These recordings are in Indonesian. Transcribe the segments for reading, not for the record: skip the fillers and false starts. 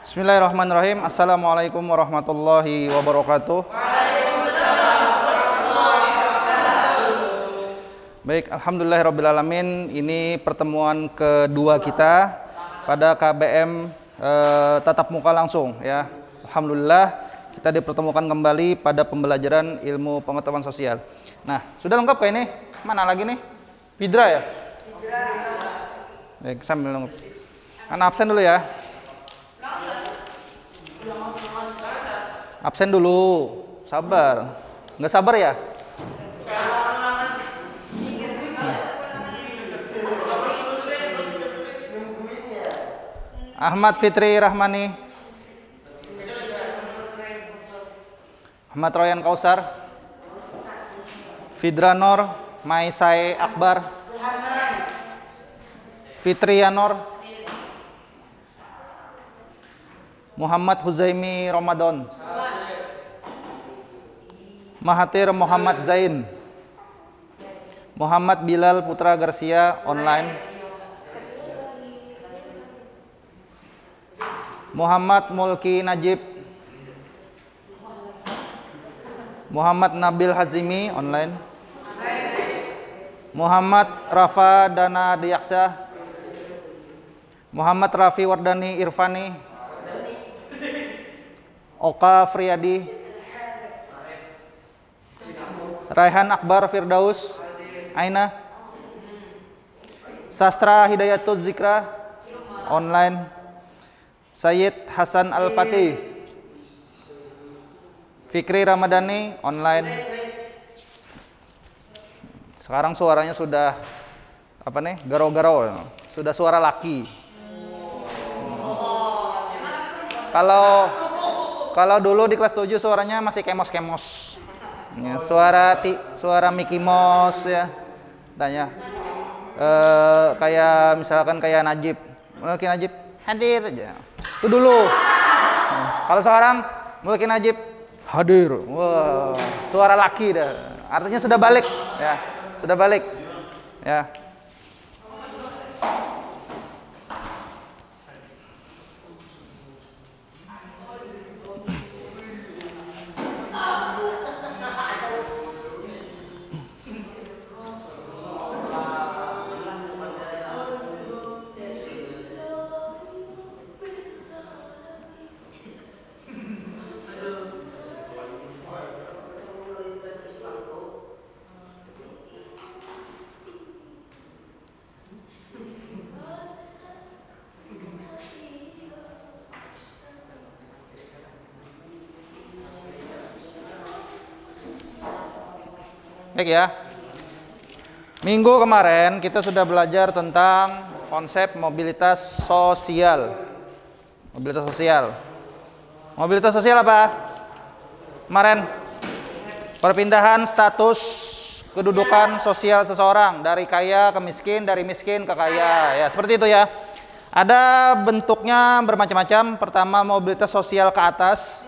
Bismillahirrahmanirrahim. Assalamualaikum warahmatullahi wabarakatuh. Baik, alhamdulillahirrabbilalamin. Ini pertemuan kedua kita pada KBM tatap muka langsung ya. Alhamdulillah kita dipertemukan kembali pada pembelajaran ilmu pengetahuan sosial. Nah, sudah lengkap kayak ini? Mana lagi nih? Fidra ya? Fidra. Baik, sambil nunggu. Kan absen dulu ya. Absen dulu. Sabar. Nggak sabar ya? Ahmad Fitri Rahmani, Ahmad Royan Kausar, Fidra Nur, Maisai Akbar, Fitri Yanor, Muhammad Huzaimi Ramadan, Mahathir Muhammad Zain, Muhammad Bilal Putra Garcia online, Muhammad Mulki Najib, Muhammad Nabil Hazimi online, Muhammad Rafa Dana Diyaksa, Muhammad Rafi Wardani Irfani, Oka Friyadi, Raihan Akbar Firdaus Aina, Sastra Hidayatul Zikra online, Sayyid Hasan Al-Fatih, Fikri Ramadhani online. Sekarang suaranya sudah apa nih? Garau-garau, sudah suara laki. Kalau dulu di kelas 7 suaranya masih kemos-kemos. Ya, suara Mickey Mouse ya. Tanya. Kayak misalkan kayak Najib. Mulki Najib hadir aja. Itu dulu. Kalau sekarang Mulki Najib hadir. Wah, suara laki dah. Artinya sudah balik ya. Sudah balik. Ya. Baik ya. Minggu kemarin kita sudah belajar tentang konsep mobilitas sosial. Mobilitas sosial. Mobilitas sosial apa? Kemarin perpindahan status kedudukan sosial seseorang dari kaya ke miskin, dari miskin ke kaya. Ya, seperti itu ya. Ada bentuknya bermacam-macam. Pertama, mobilitas sosial ke atas.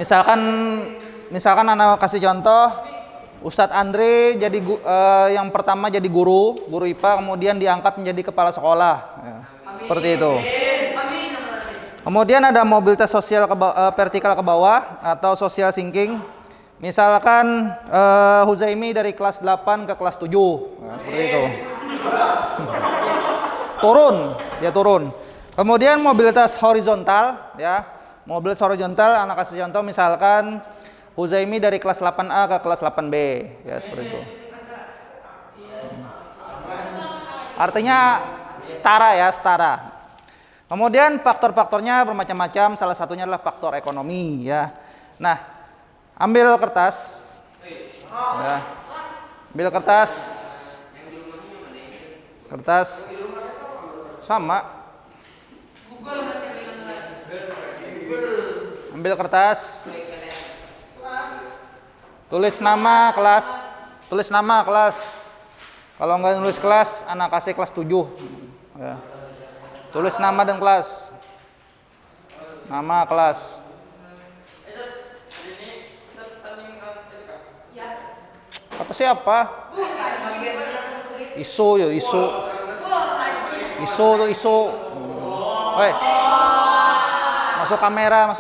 Misalkan anak kasih contoh, Ustadz Andre jadi yang pertama jadi guru IPA, kemudian diangkat menjadi kepala sekolah, ya, seperti itu. Kemudian ada mobilitas sosial vertikal ke bawah atau social sinking. Misalkan Huzaimi dari kelas 8 ke kelas 7, ya, seperti itu. Turun. Kemudian mobilitas horizontal, ya. Mobilitas horizontal, anak kasih contoh misalkan Huzaimi dari kelas 8A ke kelas 8B, ya seperti itu. Artinya setara ya, setara. Kemudian faktor-faktornya bermacam-macam, salah satunya adalah faktor ekonomi ya. Nah, ambil kertas. Ya. Ambil kertas. Kertas sama. Ambil kertas, tulis nama kelas. Kalau nggak nulis kelas, anak kasih kelas 7 ya. Tulis nama dan kelas. Nama kelas. Kata siapa? ISO yo, ISO. ISO tuh ISO. Woi. Masuk kamera,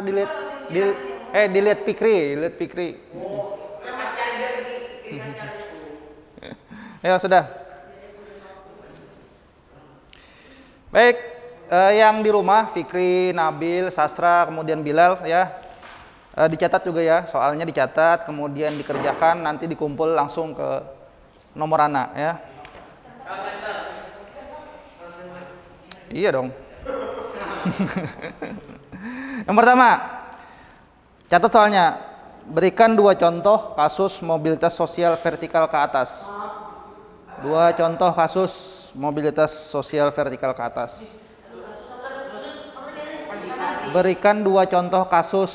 dilihat Pikri. Ya sudah. Baik, yang di rumah Fikri, Nabil, Sastra, kemudian Bilal ya. Dicatat juga ya, soalnya dicatat, kemudian dikerjakan, nanti dikumpul langsung ke nomor anak ya. Iya dong. Yang pertama, catat soalnya. Berikan 2 contoh kasus mobilitas sosial vertikal ke atas. 2 contoh kasus mobilitas sosial vertikal ke atas. Berikan 2 contoh kasus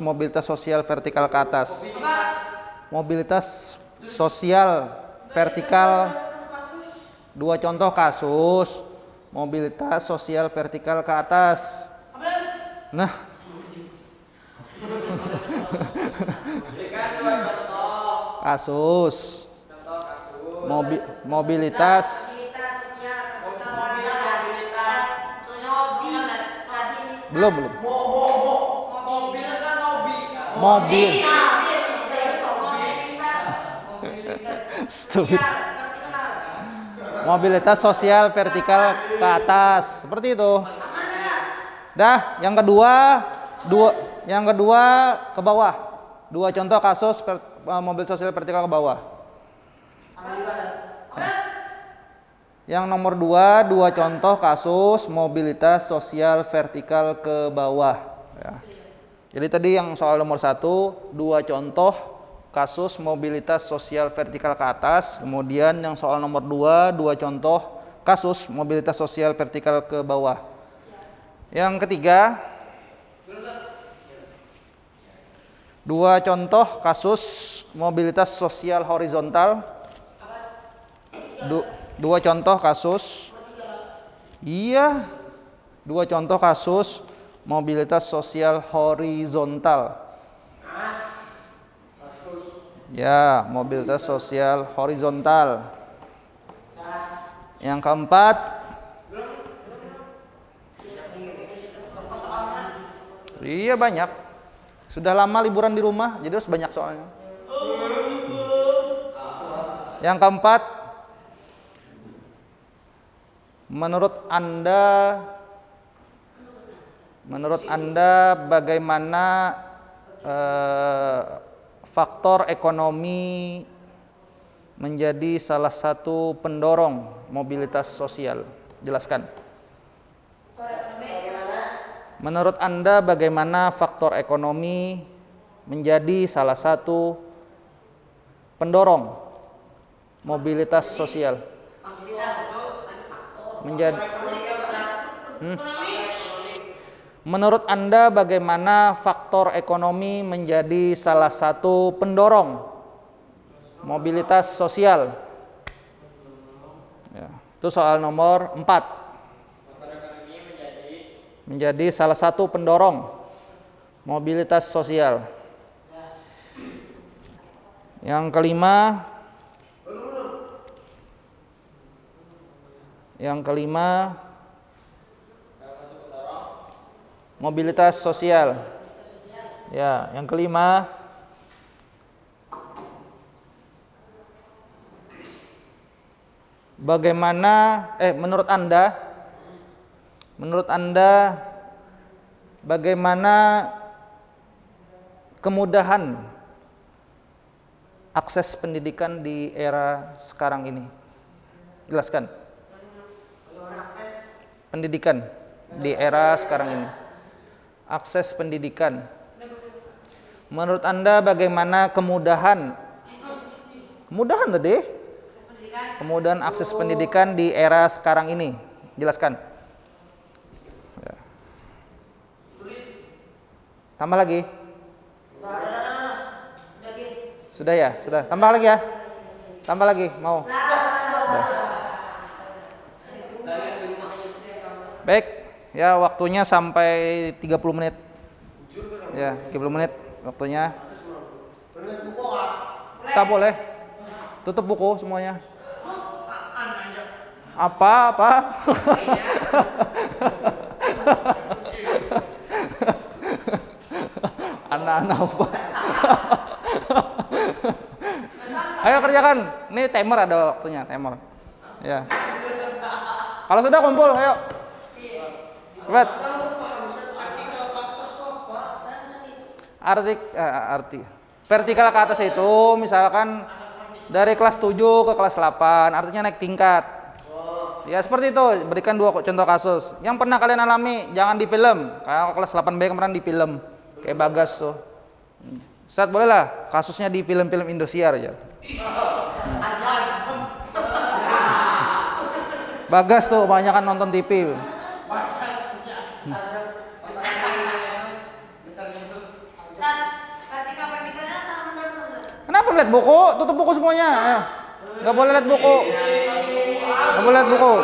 mobilitas sosial vertikal ke atas. Mobilitas sosial vertikal, 2 contoh kasus mobilitas sosial vertikal ke atas. Nah, kasus mobilitas belum mobil stupid. Mobilitas sosial vertikal ke atas, seperti itu. Dah, yang kedua ke bawah. 2 contoh kasus mobilitas sosial vertikal ke bawah. Yang nomor 2 contoh kasus mobilitas sosial vertikal ke bawah ya. Jadi tadi yang soal nomor 1, 2 contoh kasus mobilitas sosial vertikal ke atas. Kemudian yang soal nomor 2 contoh kasus mobilitas sosial vertikal ke bawah. Yang ketiga, 2 contoh kasus mobilitas sosial horizontal. 2 contoh kasus. Iya. 2 contoh kasus mobilitas sosial horizontal. Ya, mobilitas sosial horizontal. Yang keempat, iya banyak. Sudah lama liburan di rumah, jadi harus banyak soalnya. Yang keempat, menurut Anda bagaimana faktor ekonomi menjadi salah satu pendorong mobilitas sosial? Jelaskan. Menurut Anda bagaimana faktor ekonomi menjadi salah satu pendorong mobilitas sosial? Menurut Anda bagaimana faktor ekonomi menjadi salah satu pendorong mobilitas sosial? Ya, itu soal nomor 4. Menjadi salah satu pendorong mobilitas sosial. Yang kelima, mobilitas sosial. Ya, yang kelima, bagaimana menurut Anda bagaimana kemudahan akses pendidikan di era sekarang ini? Jelaskan. Pendidikan di era sekarang ini. Akses pendidikan. Menurut Anda bagaimana kemudahan tadi? Kemudahan akses pendidikan di era sekarang ini. Jelaskan. Ya. Tambah lagi. Sudah ya? Sudah. Tambah lagi ya? Tambah lagi, mau? Sudah. Baik, ya waktunya sampai 30 menit. Ya, 30 menit waktunya. Tak boleh. Tutup buku semuanya. Apa? Anak-anak apa? Ayo kerjakan. Ini timer, ada waktunya, timer. Ya. Kalau sudah kumpul, ayo. Cepat. Arti. Vertikal ke atas itu misalkan dari kelas 7 ke kelas 8, artinya naik tingkat. Ya seperti itu, berikan 2 contoh kasus. Yang pernah kalian alami, jangan di film. Kalau kelas 8B kemarin di film. Kayak Bagas tuh. Ustaz boleh lah, kasusnya di film-film Indosiar aja. Bagas tuh, kebanyakan nonton TV. Kenapa melihat buku? Tutup buku semuanya. Ayo. Nggak boleh lihat buku. Nggak boleh lihat buku.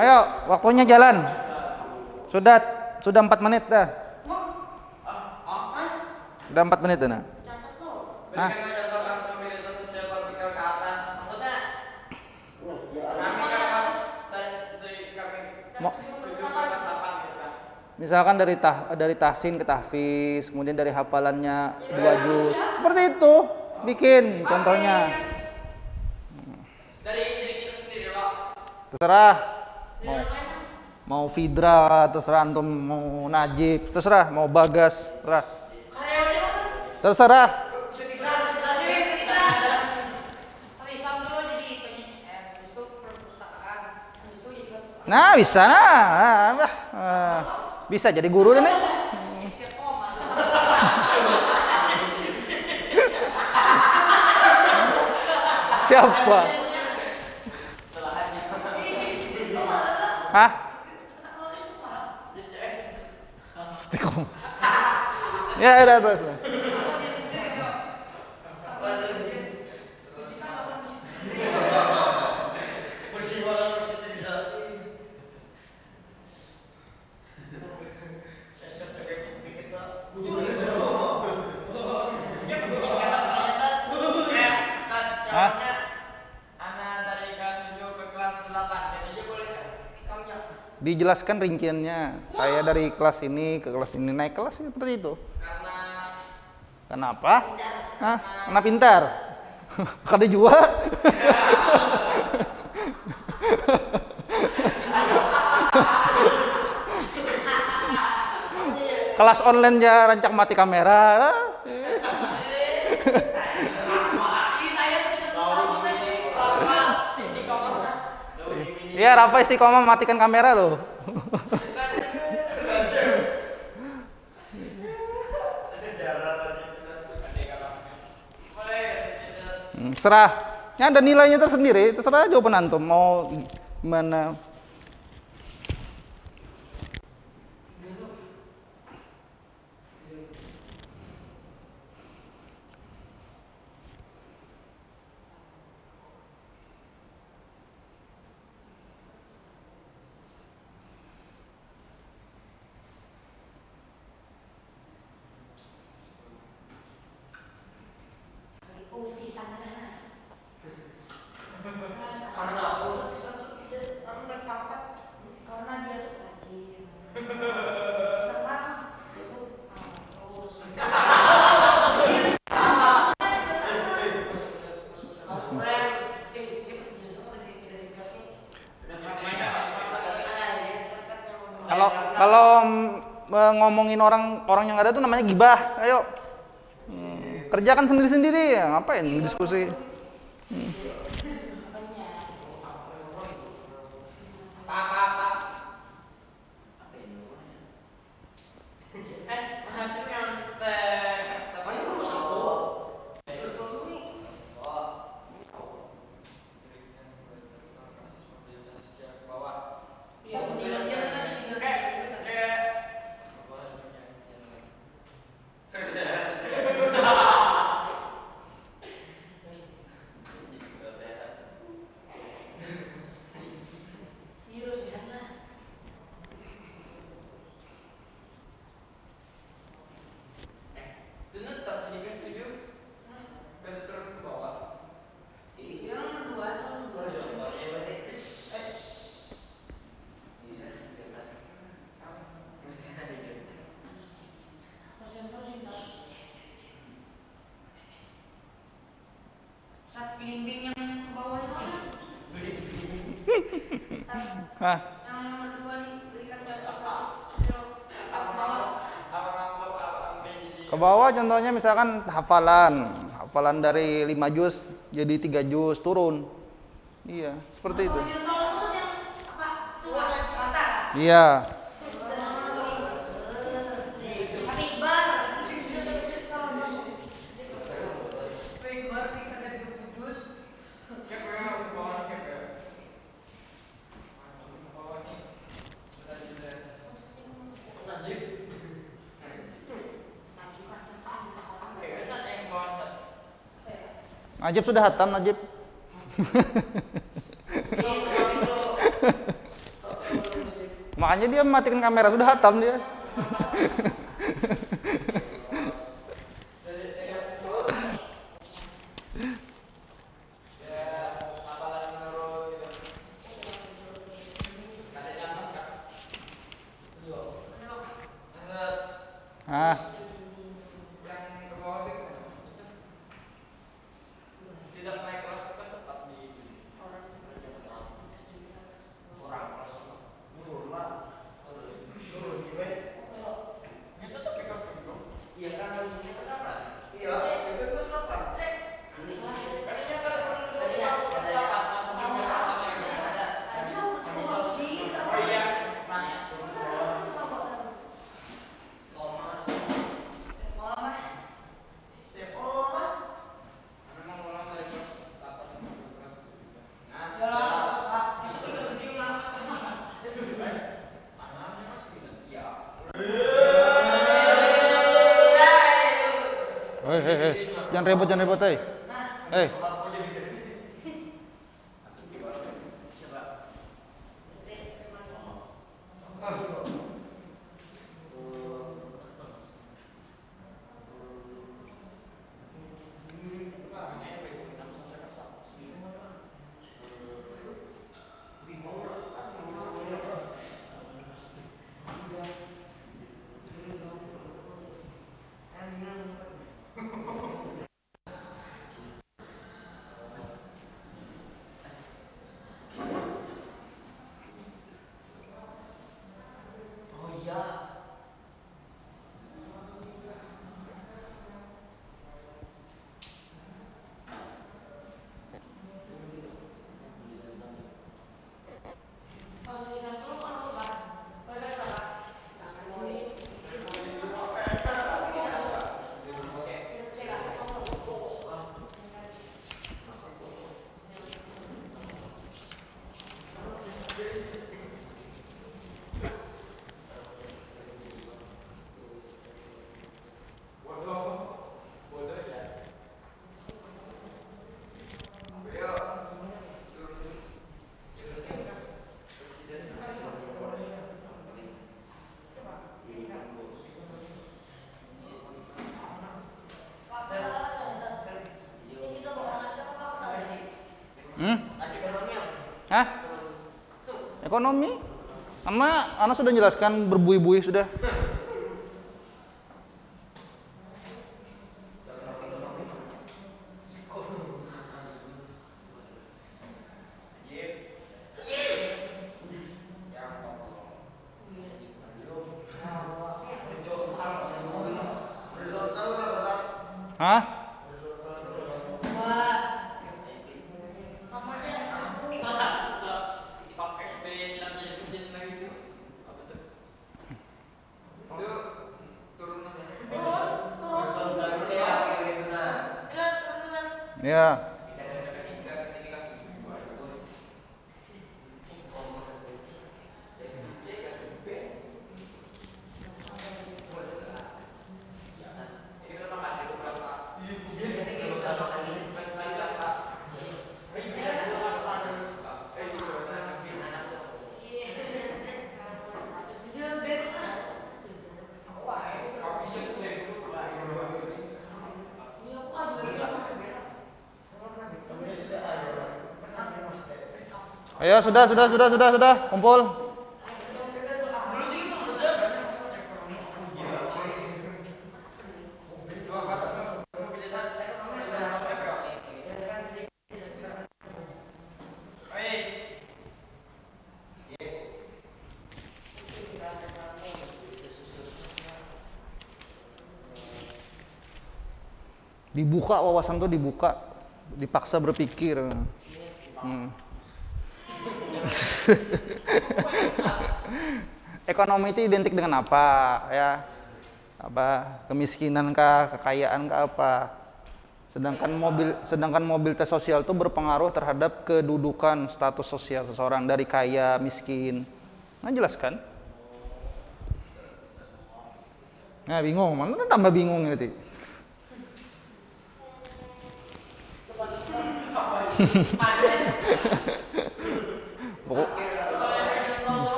Ayo, waktunya jalan. Sudah 4 menit dah. Udah 4 menit dah. Hah? Misalkan dari tahsin ke tahfiz, kemudian dari hafalannya 2 juz. Seperti itu. Bikin contohnya. Dari kita sendiri, Pak. Terserah. Mau Fidra, terserah antum, mau Najib, terserah, mau Bagas, terserah. Nah, bisa bisa jadi guru deh nih. Siapa? Hah? Istiqomah. Ya udah terus. Dijelaskan rinciannya. Saya dari kelas ini ke kelas ini, naik kelas seperti itu. Karena apa? Karena pintar. Karena juga. Kelas online ya rancak mati kamera. Iya, Rafa istiqomah matikan kamera loh. Terserah. Ya, ada nilainya tersendiri, terserah jawaban antum mau gimana. Kalau ngomongin orang yang ada tuh namanya gibah. Ayo. Kerjakan sendiri-sendiri ya, ngapain diskusi? Bimbing yang ke bawah itu kan? Hah? Yang nomor 2 nih, berikan contoh kasus ke bawah. Ke bawah contohnya misalkan hafalan dari 5 juz jadi 3 juz turun. Iya, seperti itu. Horizontal itu yang apa? Itu kan mata. Iya. Najib sudah hatam, Najib. Makanya dia matikan kamera, sudah hatam dia. Ah. Jangan ribut, eh. Hah? Ekonomi? Ana sudah jelaskan berbuih-buih sudah. Hah? Ya. Ayo, sudah, kumpul. Dibuka wawasan tuh dibuka, dipaksa berpikir. Ekonomi itu identik dengan apa ya? Apa kemiskinan kah, kekayaan kah apa? Sedangkan mobilitas sosial itu berpengaruh terhadap kedudukan status sosial seseorang dari kaya, miskin. Nah, jelaskan. Nah, bingung, mana tambah bingung nanti.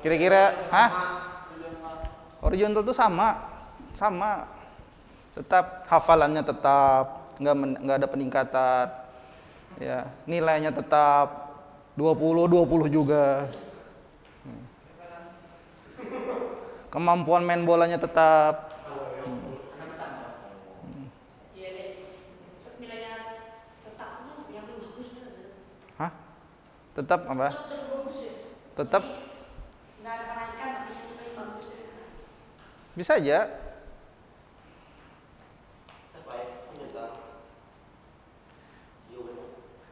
Kira-kira, horizontal itu sama, tetap hafalannya tetap, nggak ada peningkatan, ya nilainya tetap 20 juga, kemampuan main bolanya tetap. Tetap apa? Tetap nggak ada kenaikan, tapi nilai bagus. Bisa aja.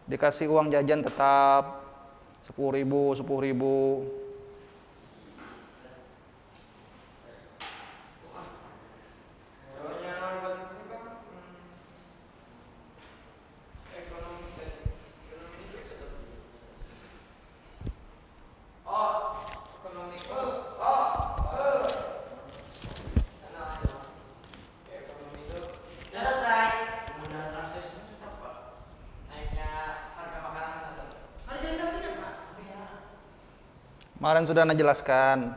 Dikasih uang jajan tetap 10.000. Kemarin sudah Anda jelaskan.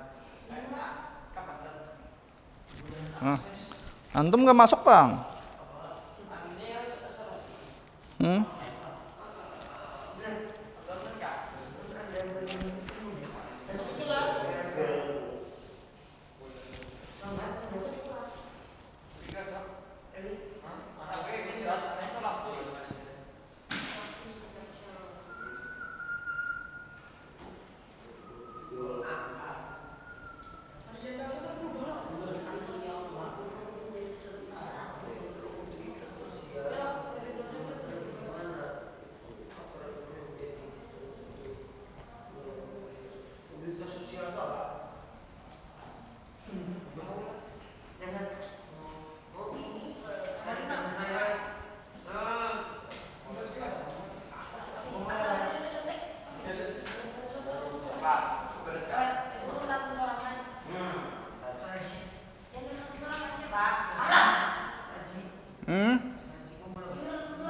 Antum nggak masuk, Bang?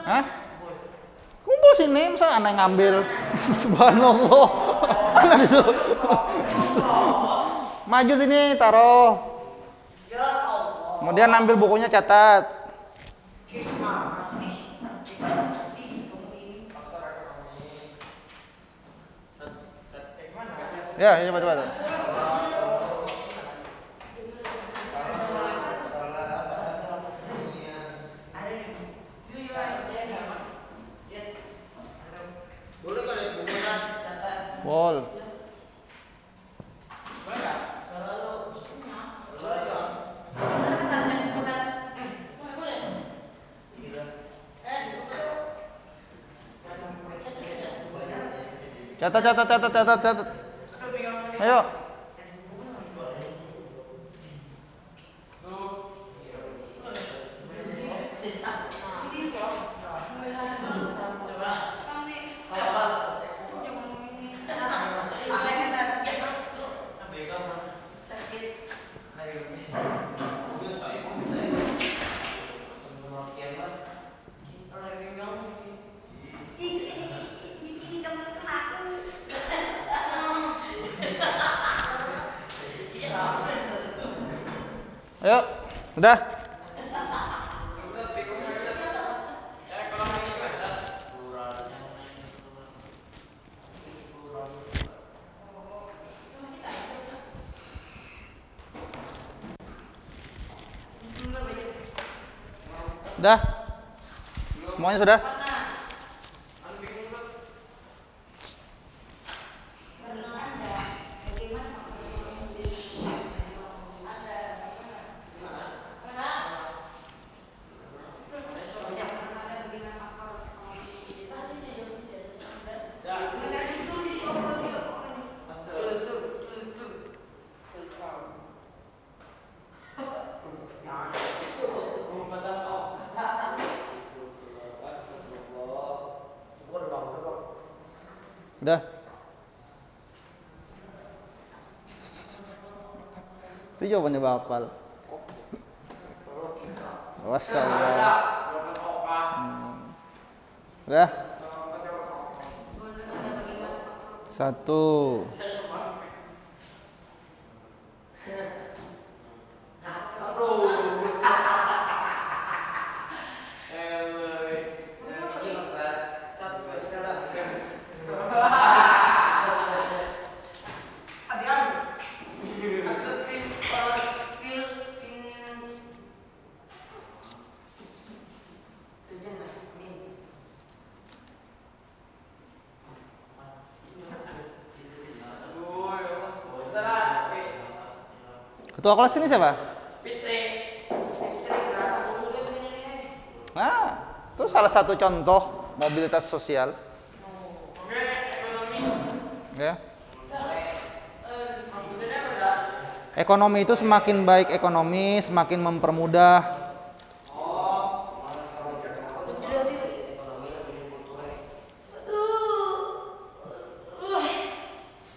Hah? Kumpul sini, masa aneh ngambil. Subhanallah. Maju sini, taruh. Kemudian ambil bukunya, catat. Ya, cepat. Pol. Catat. Ayo. Ayo, udah. Udah. Semuanya sudah? Udah? Pasti jawabannya Bapal. Wassalam. Udah? 1. Ketua kelas ini siapa? Nah, itu salah satu contoh mobilitas sosial. Ya. Ekonomi itu semakin baik ekonomi, semakin mempermudah.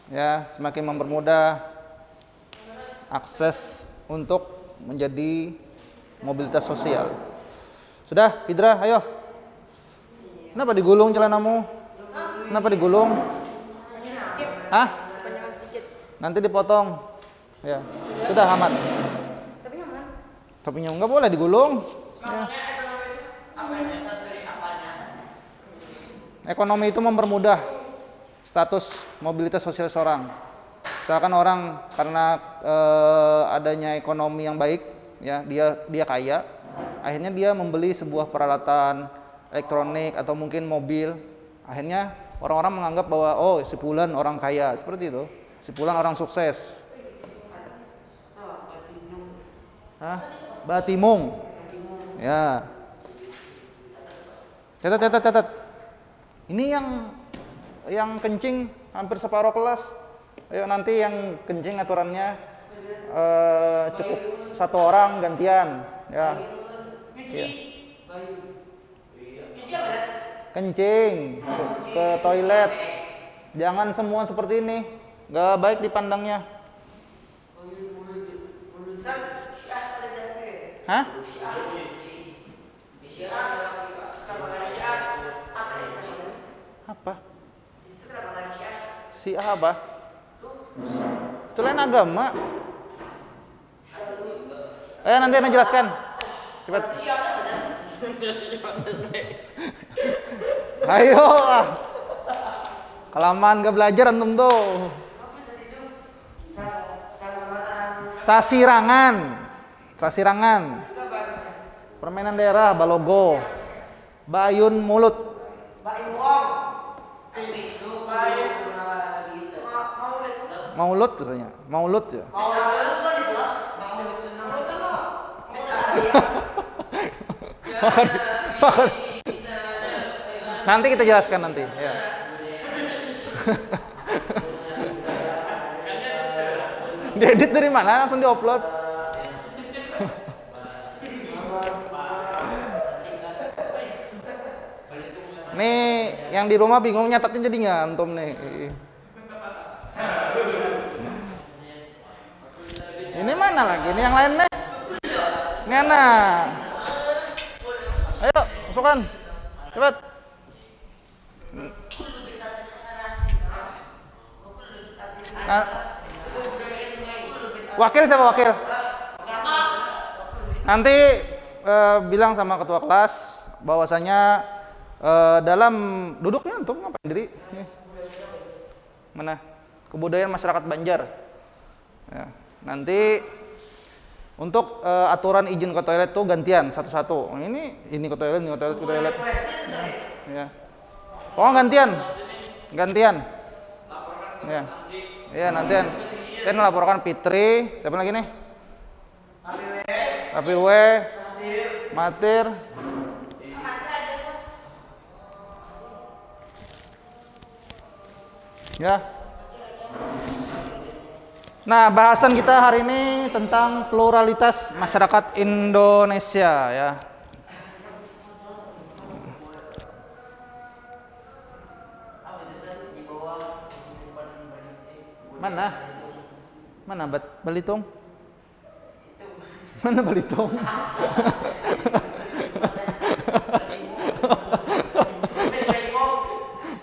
Ya, semakin mempermudah akses untuk menjadi mobilitas sosial. Sudah, Fidra, ayo. Kenapa digulung celanamu? Kenapa digulung? Hah? Nanti dipotong. Ya, sudah Ahmad. Tapi nggak boleh digulung. Ya. Ekonomi itu mempermudah status mobilitas sosial seorang. Misalkan orang karena adanya ekonomi yang baik, ya dia kaya, akhirnya dia membeli sebuah peralatan elektronik atau mungkin mobil. Akhirnya orang-orang menganggap bahwa oh si Fulan orang kaya, seperti itu. Si Fulan orang sukses. Hah? Batimung. Ya. Catat. Ini yang kencing hampir separuh kelas. Ayo nanti yang kencing aturannya cukup 1 orang gantian. Ya. Ya. Kencing ke toilet. Jangan semua seperti ini. Gak baik dipandangnya. Hah? Apa? Si apa? Itu lain agama. Nanti Anda jelaskan. Cepat. Ayo. Kelamaan gak belajar antum tuh. Sasirangan. Permainan daerah, balogo. Bayun mulut. Maulud biasanya. Maulud ya. Nanti kita jelaskan nanti. Ya. Diedit dari mana? Langsung diupload. Nih, yang di rumah bingung nyatatnya jadi nggak antum nih. Ini mana lagi? Ini yang lain nih. Ngana. Ayo, masukkan. Cepat. Nah, wakil siapa wakil? Nanti bilang sama ketua kelas bahwasanya dalam duduknya antum ngapain diri? Mana? Kebudayaan masyarakat Banjar. Ya, nanti untuk aturan izin ke toilet tuh gantian satu-satu. Ini ke toilet, ini ke toilet, ke toilet. Ya. Pokoknya gantian. Ya. Ya, nantian. Kan laporkan Fitri, siapa lagi nih? Rapiw, Matir. Ya. Nah, bahasan kita hari ini tentang pluralitas masyarakat Indonesia ya. Mana? Mana Belitung? Mana Belitung?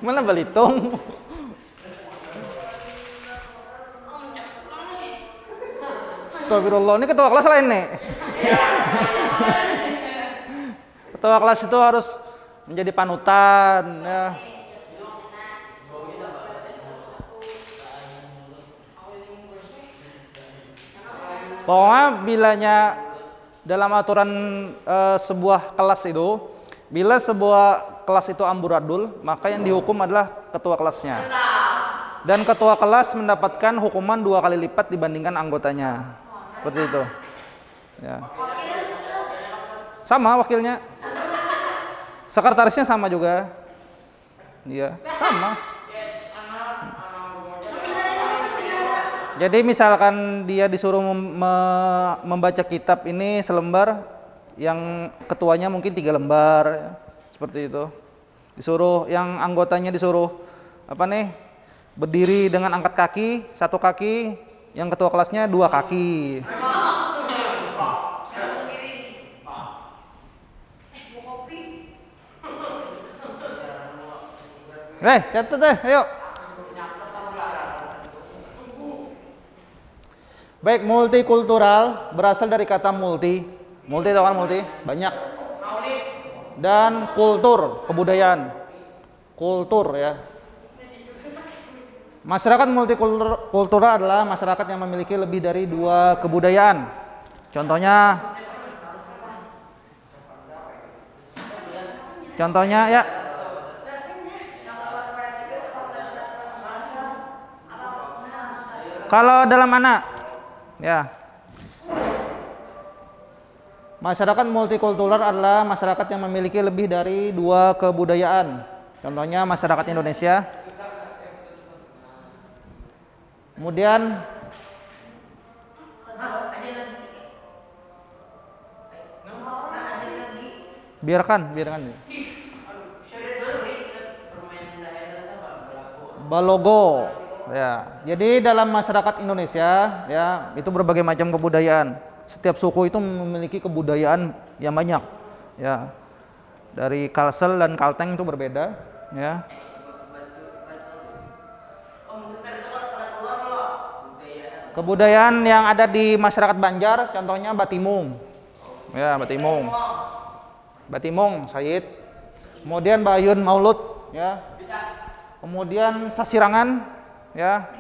Mana Belitung? Astagfirullah, ini ketua kelas lain nih. Ketua kelas itu harus menjadi panutan ya. Pokoknya bilanya dalam aturan sebuah kelas itu, bila sebuah kelas itu amburadul, maka yang dihukum adalah ketua kelasnya. Dan ketua kelas mendapatkan hukuman 2 kali lipat dibandingkan anggotanya. Seperti itu. Ya. Sama wakilnya. Sekretarisnya sama juga. Iya, sama. Jadi misalkan dia disuruh membaca kitab ini selembar, yang ketuanya mungkin 3 lembar, ya. Seperti itu. Disuruh yang anggotanya disuruh apa nih? Berdiri dengan angkat kaki, 1 kaki, yang ketua kelasnya 2 kaki. Catat deh, ayo. Baik, multikultural berasal dari kata multi. Multi itu kan multi, banyak. Dan kultur, kebudayaan. Kultur ya. Masyarakat multikultural adalah masyarakat yang memiliki lebih dari 2 kebudayaan. Contohnya ya. Kalau dalam anak, ya, masyarakat multikultural adalah masyarakat yang memiliki lebih dari 2 kebudayaan. Contohnya masyarakat Indonesia. Kemudian biarkan. Balogo. Ya, jadi dalam masyarakat Indonesia ya itu berbagai macam kebudayaan. Setiap suku itu memiliki kebudayaan yang banyak. Ya, dari Kalsel dan Kalteng itu berbeda. Ya. Kebudayaan yang ada di masyarakat Banjar, contohnya Batimung. Ya, Batimung, Said. Kemudian Bayun Maulud. Ya. Kemudian Sasirangan. Ya,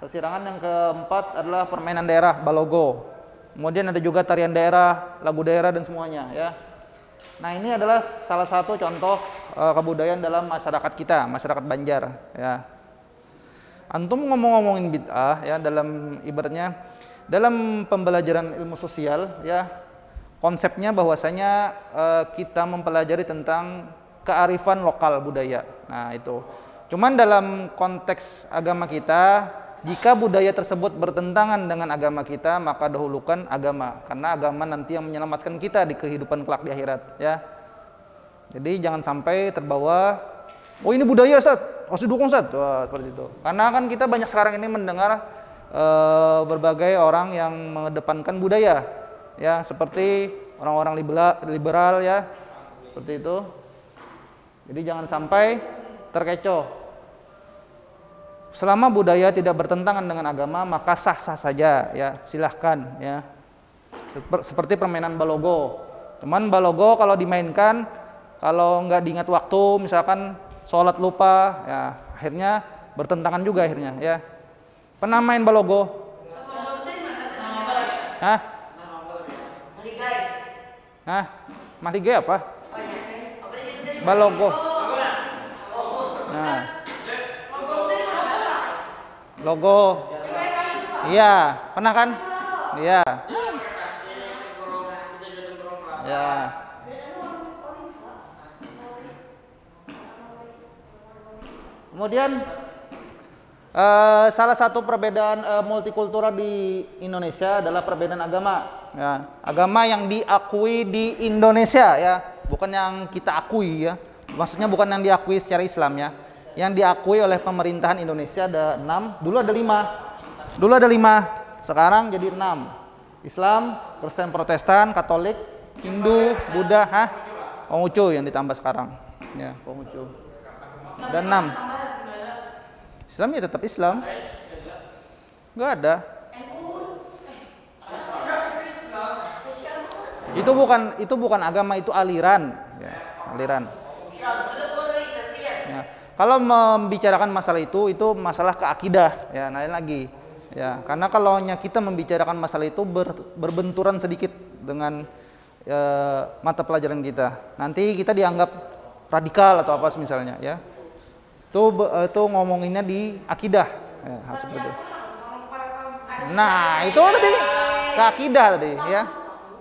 Sasirangan yang keempat adalah permainan daerah Balogo. Kemudian ada juga tarian daerah, lagu daerah dan semuanya ya. Nah, ini adalah salah satu contoh kebudayaan dalam masyarakat kita, masyarakat Banjar ya. Antum ngomongin bid'ah ya, dalam ibaratnya dalam pembelajaran ilmu sosial ya, konsepnya bahwasanya kita mempelajari tentang kearifan lokal budaya. Nah, itu. Cuman dalam konteks agama kita, jika budaya tersebut bertentangan dengan agama kita, maka dahulukan agama, karena agama nanti yang menyelamatkan kita di kehidupan kelak di akhirat ya. Jadi jangan sampai terbawa, oh ini budaya Ustaz, harus didukung Ustaz. Wah, seperti itu. Karena kan kita banyak sekarang ini mendengar berbagai orang yang mengedepankan budaya ya, seperti orang-orang liberal ya, seperti itu. Jadi jangan sampai terkecoh. Selama budaya tidak bertentangan dengan agama, maka sah-sah saja ya, silahkan ya. Seperti permainan Balogo. Cuman Balogo kalau dimainkan, kalau nggak diingat waktu, misalkan sholat lupa, ya akhirnya bertentangan juga akhirnya ya. Pernah main Balogo? Hah? Hah? Mahligai apa? Balogo. Nah. Logo. Iya, pernah kan? Iya. Ya. Kemudian salah satu perbedaan multikultural di Indonesia adalah perbedaan agama. Ya, agama yang diakui di Indonesia ya, bukan yang kita akui ya. Maksudnya bukan yang diakui secara Islam ya. yang diakui oleh pemerintahan Indonesia ada 6. Dulu ada 5. Dulu ada 5. Sekarang jadi 6. Islam, Kristen Protestan, Katolik, Hindu, Buddha, Konghucu yang ditambah sekarang. Ya, Konghucu. Dan 6. Islam ya tetap Islam. Enggak ada. Itu bukan agama, itu aliran, ya, aliran. Ya. Kalau membicarakan masalah itu masalah keakidah, ya, lain lagi. Ya, karena kalau kita membicarakan masalah itu berbenturan sedikit dengan mata pelajaran kita. Nanti kita dianggap radikal atau apa misalnya, ya. Itu ngomonginnya di akidah, ya, seperti itu. Nah, itu tadi ke akidah tadi, ya.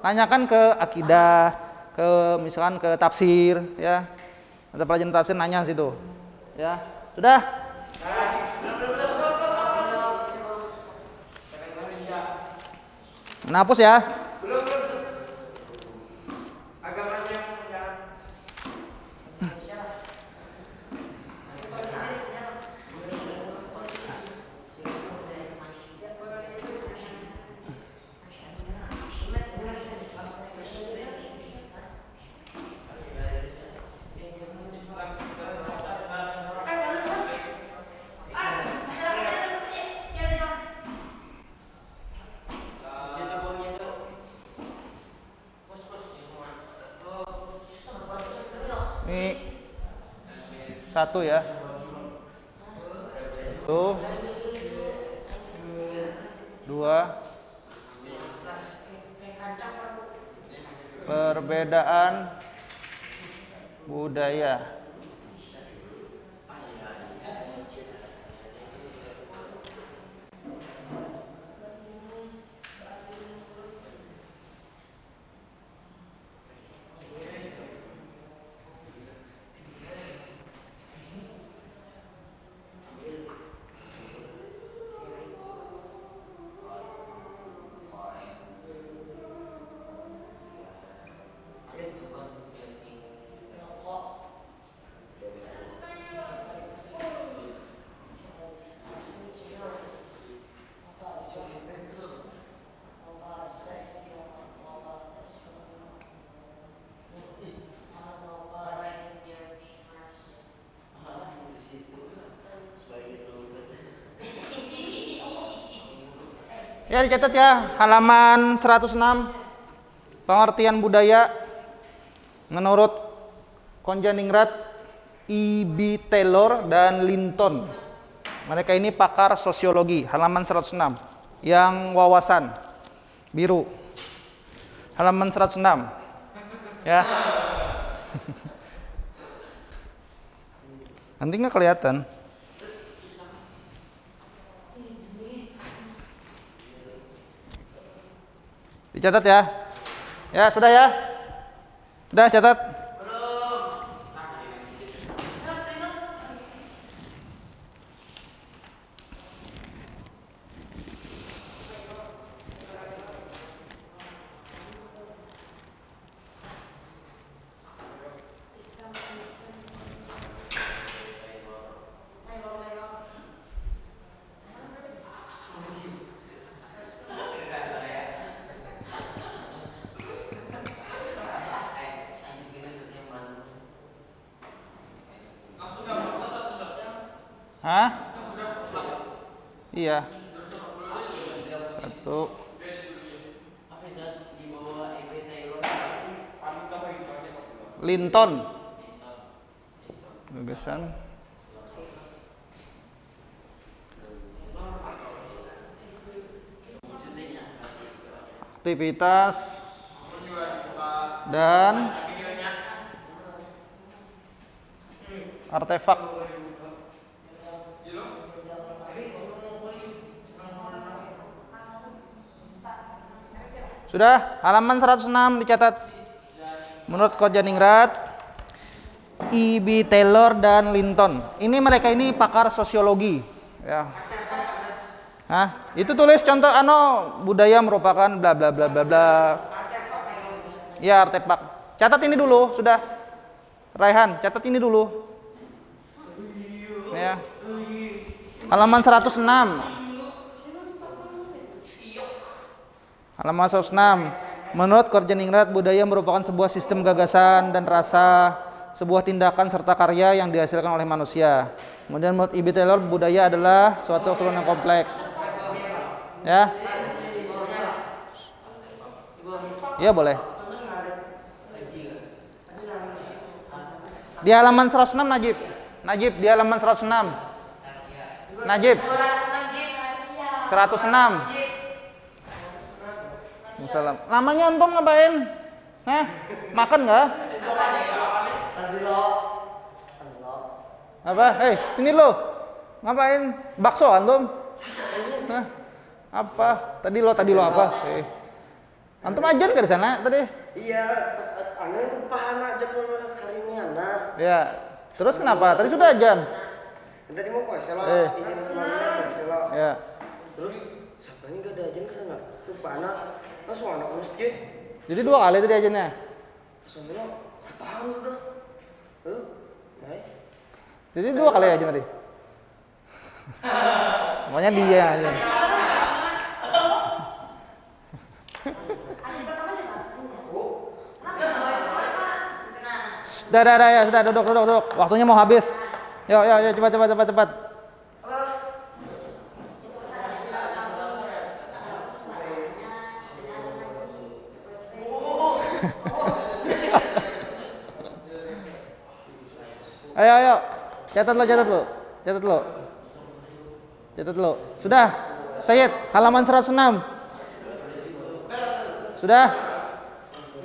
Tanyakan ke akidah, misalkan ke tafsir, ya. Mata pelajaran tafsir nanya situ. Ya. Sudah? Menghapus ya. Ini 1 ya. 1, 2. Perbedaan budaya. Ya, dicatat ya, halaman 106. Pengertian budaya menurut Konjaningrat, E.B. Taylor dan Linton. Mereka ini pakar sosiologi, halaman 106. Yang wawasan biru. Halaman 106. Ya. Nanti nggak kelihatan. Dicatat ya. Ya, sudah ya? Sudah catat? Hah? Iya. 1. Linton. Gagasan. Aktivitas dan artefak. Sudah, halaman 106 dicatat. Menurut Konjaningrat, E.B. Taylor dan Linton. Ini mereka ini pakar sosiologi, ya. Itu tulis contoh budaya merupakan bla bla bla bla bla. Ya, artefak. Catat ini dulu, sudah. Raihan, catat ini dulu. Ya. Halaman 106. Halaman 106. Menurut Korjeningrat, budaya merupakan sebuah sistem gagasan dan rasa, sebuah tindakan serta karya yang dihasilkan oleh manusia. Kemudian menurut Ibi Taylor, budaya adalah suatu keseluruhan yang kompleks. Ya. Iya boleh. Di halaman 106 Najib. Najib di halaman 106. Najib. 106. Salam. Namanya antum ngapain? Hah? Makan nggak? Apa? Hei, sini lo. Ngapain? Bakso antum? Hah? Apa? Tadi lo apa? Hei. Antum ajar nggak di sana tadi? Iya, Ana itu pahana jadwal hari ini Ana. Ya. Terus kenapa? Tadi sudah ajan. Tadi mau puasa lah, izin sama Ana puasa lah. Ya. Terus siapa ini gak ada ajan kan enggak? Lupa anak langsung anak ke masjid. Jadi 2 kali tadi ajannya. Sampai lo tahan sudah. Baik. Jadi 2 kali ajan tadi. Pokoknya dia aja. Dah ya, sudah duduk. Waktunya mau habis. Yuk, cepat. Ayo. Catat lo. Sudah. Sayyid, halaman 106. Sudah.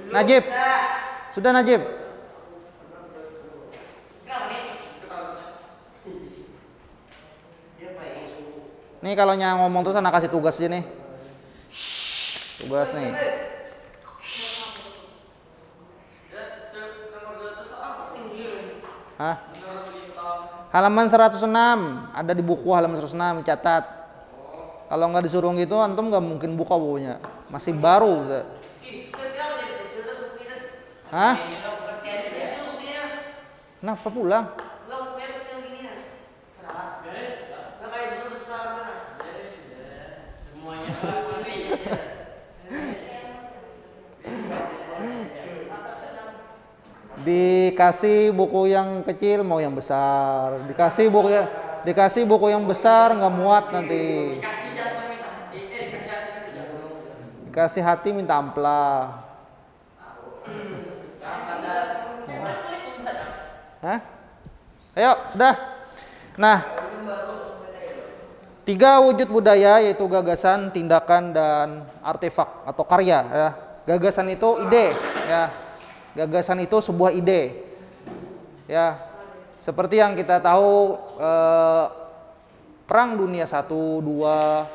Najib. Sudah Najib. Nih kalau ngomong terus anak kasih tugas aja nih. Tugas nih. Hah? Halaman 106 ada di buku halaman 106 catat. Kalau nggak disuruh gitu antum nggak mungkin buka bukunya. Masih baru. Hah? Kenapa pulang? Dikasih buku yang kecil mau yang besar, dikasih buku yang besar nggak muat nanti, dikasih hati minta amplah. Hah? Ayo sudah. Nah, 3 wujud budaya yaitu gagasan, tindakan, dan artefak atau karya. Ya. Gagasan itu ide, ya. Gagasan itu sebuah ide, ya. Seperti yang kita tahu, Perang Dunia 1, 2,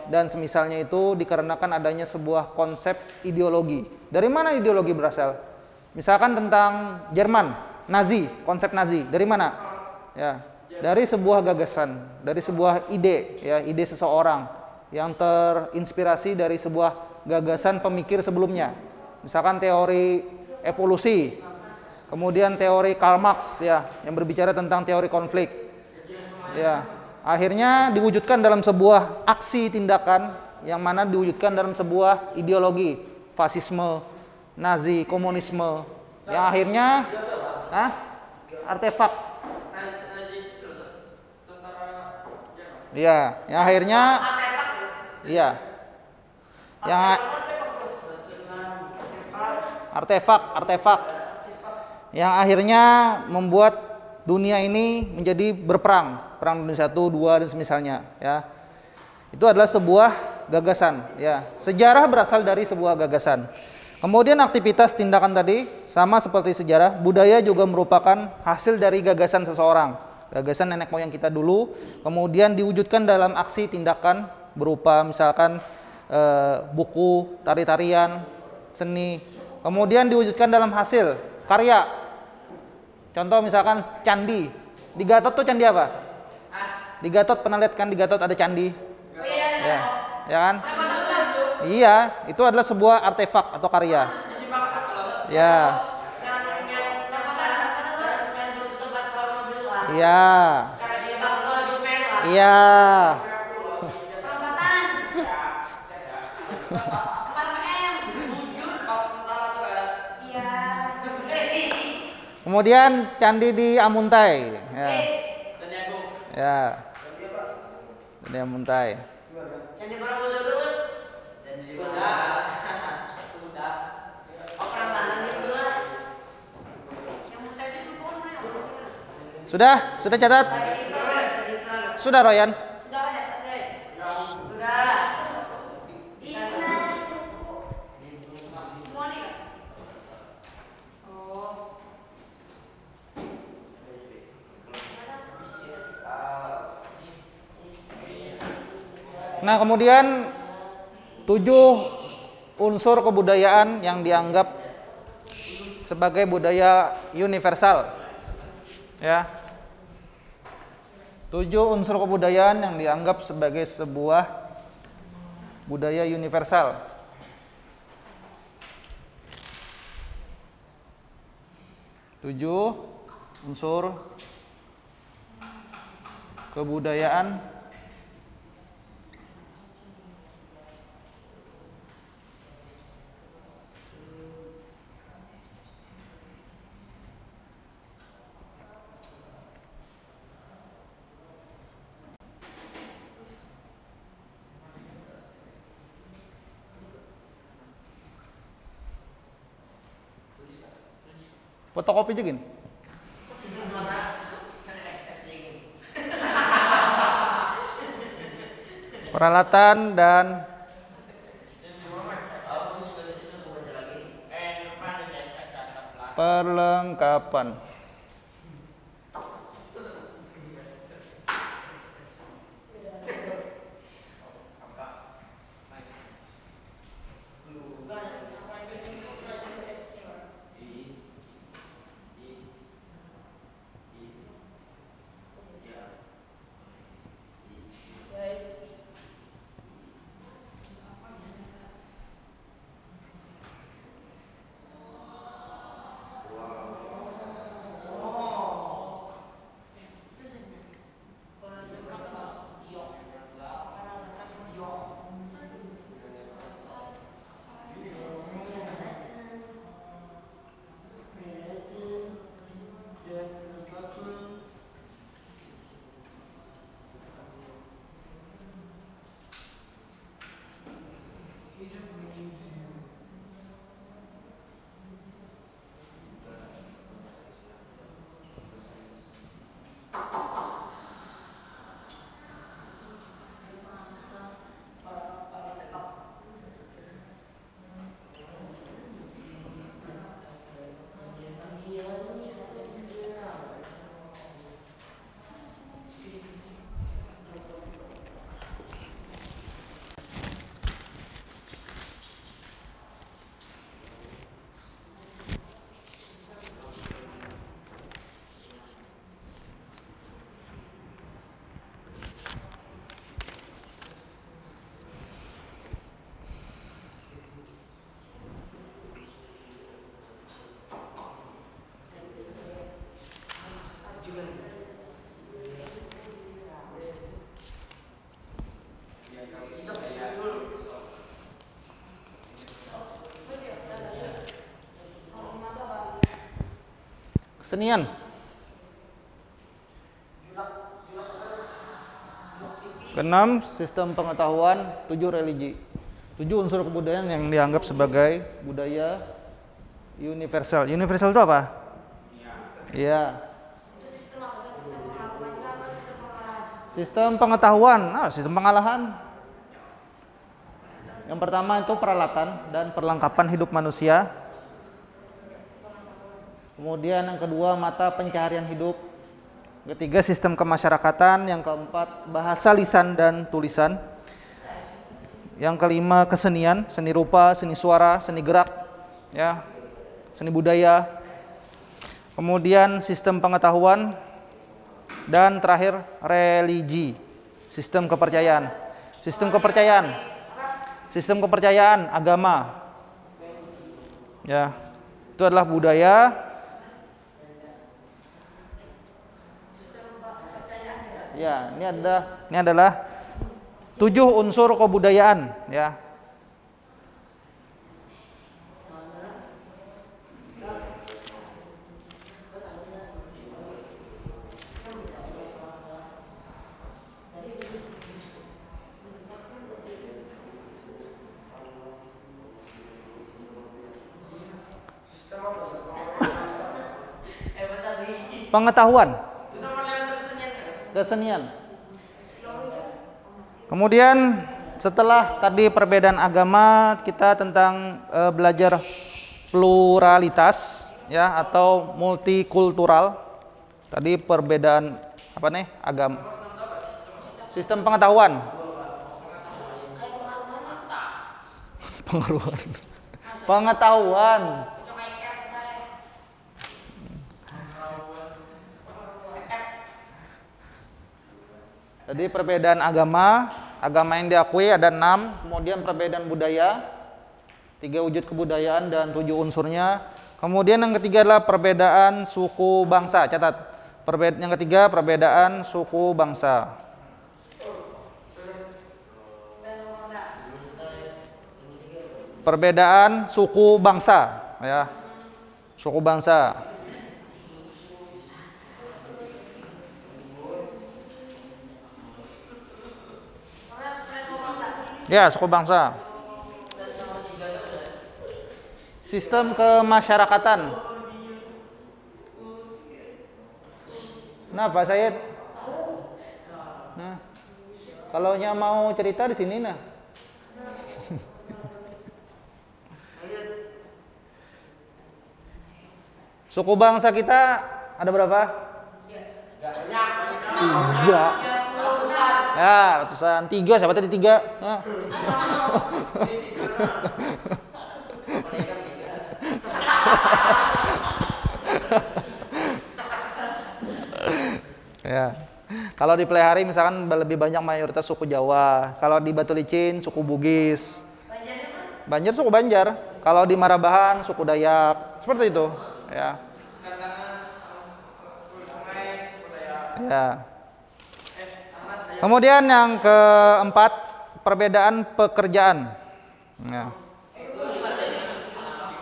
dan semisalnya itu dikarenakan adanya sebuah konsep ideologi. Dari mana ideologi berasal? Misalkan tentang Jerman, Nazi, konsep Nazi. Dari mana? Ya. Dari sebuah gagasan, dari sebuah ide, ya, ide seseorang yang terinspirasi dari sebuah gagasan pemikir sebelumnya. Misalkan teori evolusi, kemudian teori Karl Marx, ya, yang berbicara tentang teori konflik. Ya, akhirnya diwujudkan dalam sebuah aksi tindakan yang mana diwujudkan dalam sebuah ideologi, fasisme, Nazi, komunisme. Yang akhirnya artefak. Iya, yang akhirnya yang artefak yang akhirnya membuat dunia ini menjadi berperang, perang dunia 1, 2 dan semisalnya, ya. Itu adalah sebuah gagasan, ya. Sejarah berasal dari sebuah gagasan. Kemudian aktivitas tindakan tadi sama seperti sejarah, budaya juga merupakan hasil dari gagasan seseorang. Gagasan nenek moyang kita dulu, kemudian diwujudkan dalam aksi tindakan berupa misalkan buku, tari-tarian, seni, kemudian diwujudkan dalam hasil karya. Contoh misalkan candi. Di Gatot tuh candi apa? Di Gatot pernah lihat kan, di Gatot ada candi? Ya, ya kan? Iya, itu adalah sebuah artefak atau karya. Ya. Iya. Iya. Perempatan. 4 PM. Iya. Kemudian candi di Amuntai. Ya. Ya. Candi Amuntai. Candi Borobudur dulu. Candi Borobudur. Udah. Prambanan gitu lah. Yang muntah itu pun Sudah catat? Sudah Royan? Sudah kan catat deh. Sudah. Semua nih. Oh. Nah, kemudian 7 unsur kebudayaan yang dianggap sebagai budaya universal. Ya. 7 unsur kebudayaan yang dianggap sebagai sebuah budaya universal. Tujuh unsur kebudayaan fotokopi juga gini. Peralatan dan perlengkapan. Kesenian. Keenam, sistem pengetahuan. 7, religi. 7 unsur kebudayaan yang dianggap sebagai budaya universal. Universal itu apa? Iya. Sistem pengetahuan. Nah, sistem pengalahan. Yang pertama itu peralatan dan perlengkapan hidup manusia. Kemudian yang kedua, mata pencaharian hidup. Ketiga, sistem kemasyarakatan. Yang keempat, bahasa lisan dan tulisan. Yang kelima, kesenian, seni rupa, seni suara, seni gerak, ya, seni budaya. Kemudian sistem pengetahuan, dan terakhir religi, sistem kepercayaan. Sistem kepercayaan agama. Ya, itu adalah budaya. Ya, ini adalah 7 unsur kebudayaan, ya. Pengetahuan, kesenian. Kemudian setelah tadi perbedaan agama, kita tentang belajar pluralitas, ya, atau multikultural. Tadi perbedaan apa nih? Agama. Sistem pengetahuan. Pengetahuan. Jadi perbedaan agama yang diakui ada 6, kemudian perbedaan budaya, 3 wujud kebudayaan dan 7 unsurnya. Kemudian yang ketiga adalah perbedaan suku bangsa. Catat. Yang ketiga perbedaan suku bangsa. Perbedaan suku bangsa, ya. Suku bangsa. Ya, suku bangsa. Sistem kemasyarakatan. Nah, Pak Said. Nah, kalau mau cerita di sini nah. Suku bangsa kita ada berapa? 3. Ya, ratusan. 3, siapa tadi 3? Nah. Ya. Kalau di Pelihari misalkan lebih banyak mayoritas suku Jawa. Kalau di Batu Licin suku Bugis. Banjar suku Banjar. Kalau di Marabahan suku Dayak. Seperti itu, ya. Ya. Kemudian yang keempat, perbedaan pekerjaan. Ya.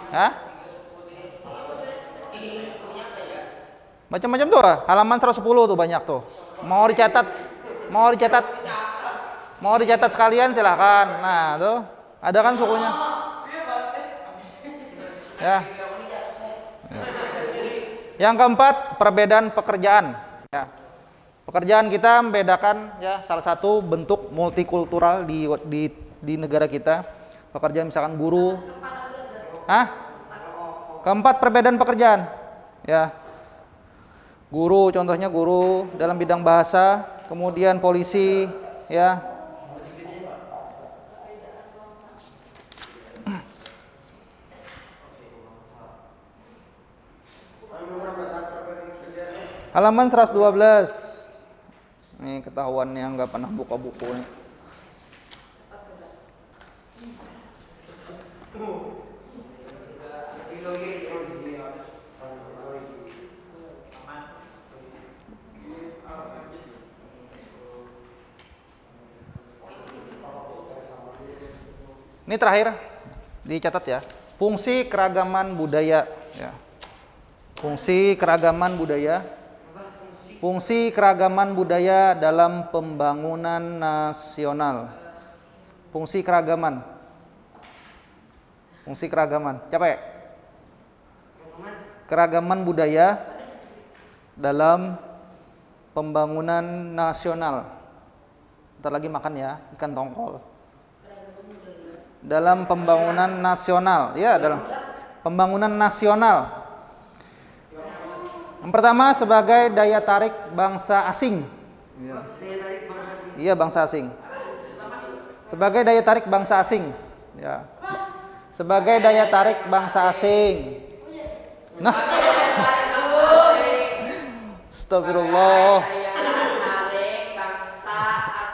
Hah? Macam-macam tuh, halaman 110 tuh banyak tuh. Mau dicatat sekalian silahkan. Nah, tuh ada kan sukunya. Ya. Yang keempat, perbedaan pekerjaan. Ya. Pekerjaan kita membedakan, ya, salah satu bentuk multikultural di negara kita. Pekerjaan misalkan guru. Hah? Keempat, perbedaan pekerjaan. Ya. Guru, contohnya guru dalam bidang bahasa, kemudian polisi, ya. Halaman 112. Ini ketahuan yang nggak pernah buka buku nih. Ini terakhir dicatat ya. Fungsi keragaman budaya. Ya. Fungsi keragaman budaya. Fungsi keragaman budaya dalam pembangunan nasional. Fungsi keragaman. Fungsi keragaman. Capek. Keragaman budaya dalam pembangunan nasional. Ntar lagi makan ya, ikan tongkol. Dalam pembangunan nasional. Ya, dalam pembangunan nasional. Yang pertama sebagai daya tarik bangsa asing. Iya, bangsa asing. Sebagai daya tarik bangsa asing. Ya. Sebagai daya tarik bangsa asing. Nah. Astagfirullah. Tarik bangsa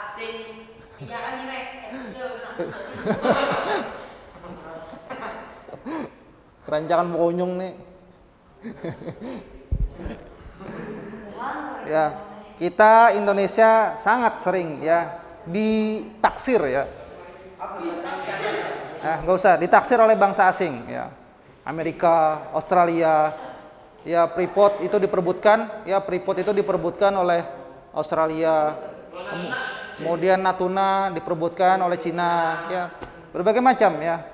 asing. Iya kan ini Kerancangan Bokonyong nih. Ya. kita Indonesia sangat sering ya ditaksir ya. Nggak usah ditaksir oleh bangsa asing ya. Amerika, Australia, ya Freeport itu diperebutkan oleh Australia. Kemudian Natuna diperebutkan oleh Cina ya. Berbagai macam ya.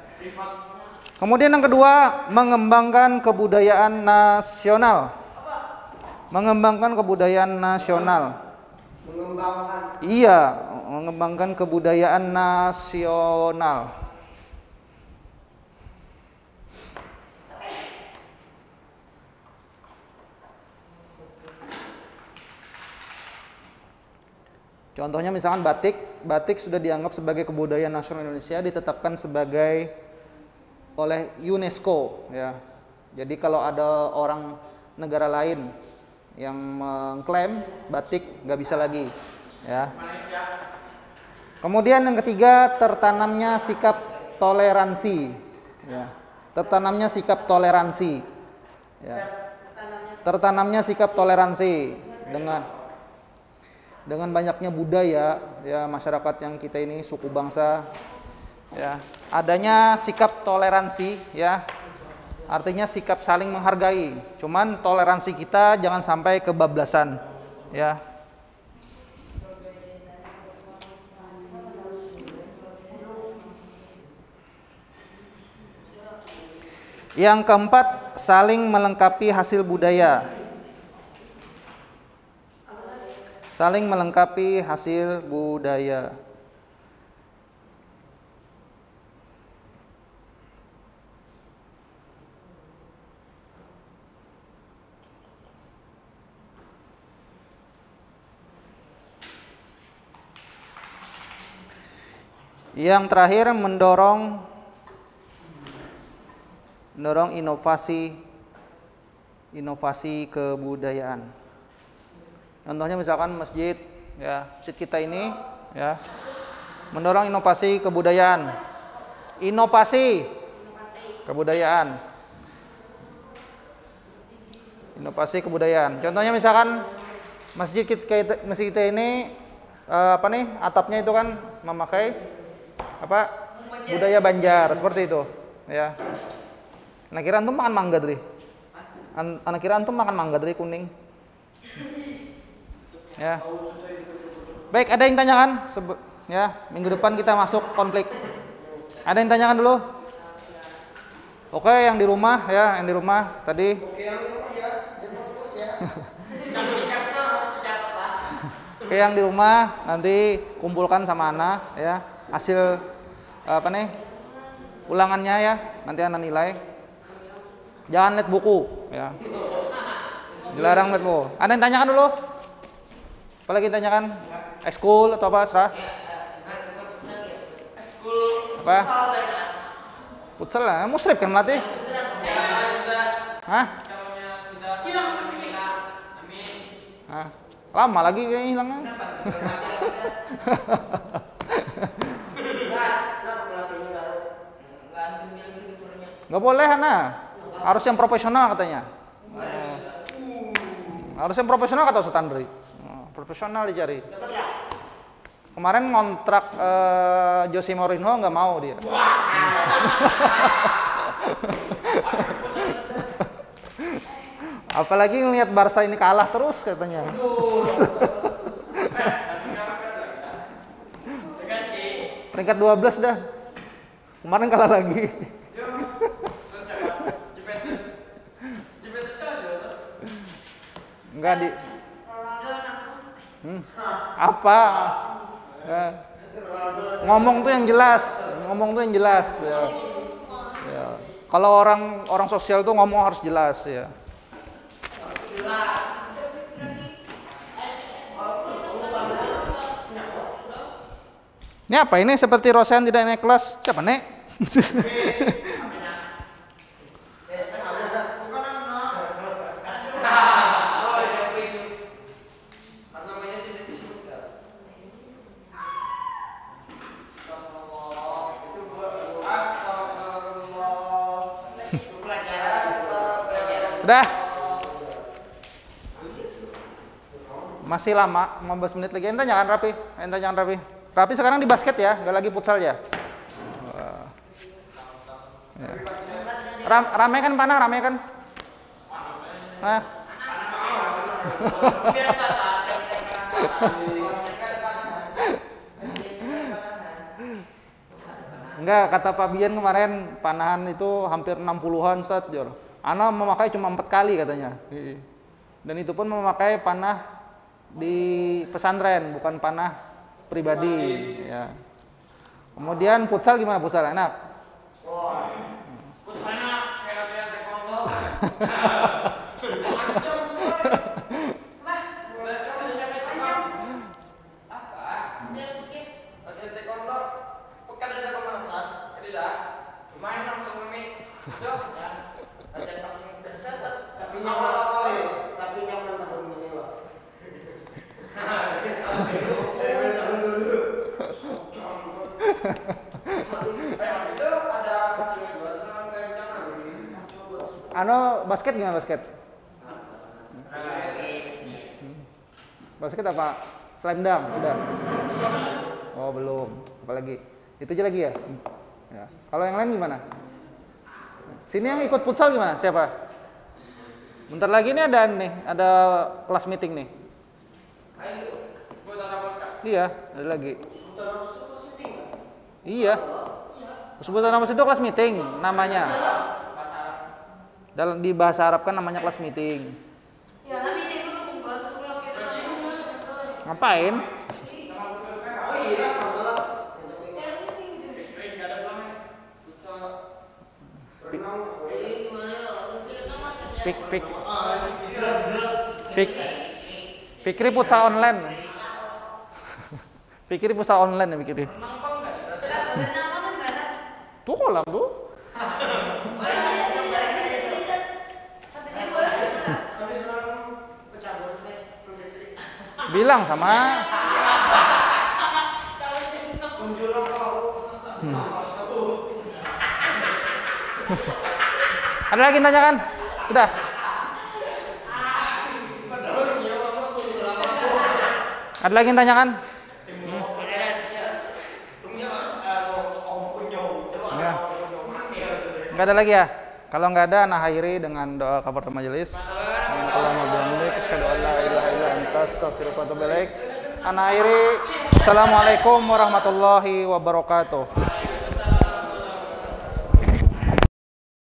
Kemudian yang kedua, mengembangkan kebudayaan nasional. Mengembangkan kebudayaan nasional. Iya, mengembangkan kebudayaan nasional. Contohnya misalkan batik sudah dianggap sebagai kebudayaan nasional Indonesia, ditetapkan sebagai oleh UNESCO ya. Jadi kalau ada orang negara lain yang mengklaim batik nggak bisa lagi ya. Kemudian yang ketiga, tertanamnya sikap toleransi ya. Tertanamnya sikap toleransi ya. Tertanamnya sikap toleransi dengan banyaknya budaya ya masyarakat yang kita ini suku bangsa ya, adanya sikap toleransi ya. Artinya sikap saling menghargai. Cuman toleransi kita jangan sampai kebablasan ya. Yang keempat, saling melengkapi hasil budaya. Saling melengkapi hasil budaya. Yang terakhir, mendorong inovasi kebudayaan. Contohnya misalkan masjid kita ini ya, mendorong inovasi kebudayaan. Inovasi kebudayaan. Inovasi kebudayaan. Contohnya misalkan masjid kita ini atapnya itu kan memakai budaya Banjar seperti itu ya. Anak kira antum makan mangga dari kuning ya. Baik, ada yang tanyakan ya, minggu depan kita masuk konflik. Ada yang tanyakan dulu? Oke, yang di rumah tadi. Oke, yang di rumah ya, Oke, yang di rumah nanti kumpulkan sama anak ya, hasil ulangannya ya, nanti anak nilai. Jangan lihat buku ya. Dilarang lihat buku. Ada yang tanyakan dulu? Apalagi tanyakan? Ekskul atau apa, serah? Apa? Futsal lah, musrib kan melatih? Hah? Hah? Lama lagi kayaknya hilangnya. Nggak boleh, Hana. Harus yang profesional katanya. Harus yang profesional kata Ustaz Andri. Profesional dicari. Kemarin ngontrak Jose Mourinho nggak mau dia. Apalagi ngelihat Barca ini kalah terus katanya. Peringkat 12 dah. Kemarin kalah lagi. Enggak di apa? Ngomong tuh yang jelas ya. Ya. Kalau orang sosial tuh ngomong harus jelas ya. Ini apa ini? Seperti Rosen tidak naik kelas. Siapa nek? Udah. Masih lama, 15 menit lagi. Ente jangan rapi. Ente jangan rapi. Rapi sekarang di basket ya, nggak lagi futsal ya. Ya. Rame kan panah, rame kan? Nah. Enggak, kata Pak Bian kemarin panahan itu hampir 60-an set, Jor. Ana memakai cuma 4 kali katanya. Dan itu pun memakai panah di pesantren, bukan panah pribadi. Ya. Kemudian futsal gimana futsal? Enak? Putsalnya kayak latihan taekwondo. Tapi nyaman tahun ini, Pak. Itu ada hasilnya juga dengan kayak jangan. Ano basket gimana basket? Basket apa? Slam dunk udah. Oh belum. Apalagi? Itu aja lagi ya? Ya. Kalau yang lain gimana? Sini yang ikut futsal gimana? Siapa? Bentar lagi nih ada kelas meeting nih. Iya, ada lagi. Iya. Sebutan nama itu kelas meeting namanya. Dalam di bahasa Arab kan namanya kelas meeting. Ya, tapi itu kumpulan satu kelas kita. Ngapain? Oh iya, sama. Pikir futsal online. Pikir futsal online ya pikir. Tuh kolam tuh. Bilang sama. Ada lagi yang tanyakan? Sudah. Ada lagi yang tanyakan? Ya. Nggak ada lagi ya? Kalau nggak ada, nah akhiri dengan doa kafaratul majelis. Assalamualaikum warahmatullahi wabarakatuh.